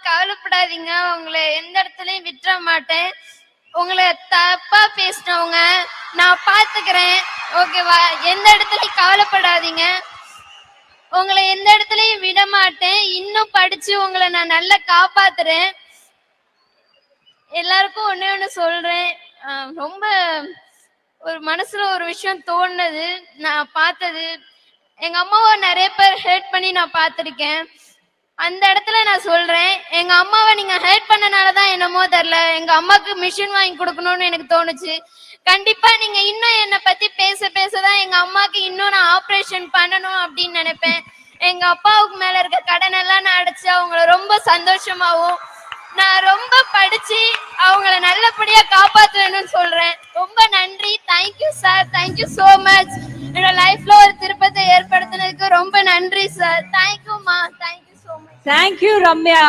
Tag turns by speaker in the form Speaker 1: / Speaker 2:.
Speaker 1: கவலைப்படாதீங்க, உங்களை எந்த இடத்துலயும் விட்டுற மாட்டேன். உங்களை தப்பா பேசினவங்க நான் பாத்துக்கிறேன், ஓகேவா? எந்த இடத்துலயும் கவலைப்படாதீங்க, உங்களை எந்த இடத்துலயும் விட மாட்டேன். இன்னும் படிச்சு உங்களை நான் நல்லா காப்பாத்துறேன். எல்லாருக்கும் ஒண்ணே ஒண்ணு சொல்றேன். ரொம்ப ஒரு மனசுல ஒரு விஷயம் தோணுது. நான் பார்த்தது, எங்க அம்மாவை நிறைய பேர் ஹேட் பண்ணி நான் பார்த்திருக்கேன். அந்த இடத்துல நான் சொல்றேன், எங்க அம்மாவை நீங்க ஹேட் பண்ணனாலதான் என்னமோ தெரியல, எங்க அம்மாக்கு மிஷின் வாங்கி கொடுக்கணும்னு எனக்கு தோணுச்சு. கண்டிப்பா நீங்க இன்னும் என்னை பத்தி பேச பேசதான் எங்க அம்மாக்கு இன்னும் நான் ஆப்ரேஷன் பண்ணணும் அப்படின்னு நினைப்பேன். எங்க அப்பாவுக்கு மேல இருக்க கடன் எல்லாம் நான் அடைச்சு அவங்கள ரொம்ப சந்தோஷமாவும் நான் ரொம்ப படிச்சு அவங்கள நல்லபடியா காப்பாற்றணும்னு சொல்றேன். ரொம்ப நன்றி. Thank you sir, thank you so much. என்னோட லைஃப்ல ஒரு திருப்பத்தை ஏற்படுத்தினதுக்கு ரொம்ப நன்றி சார். தேங்க்யூ மா, thank you so much.
Speaker 2: Thank you Ramya.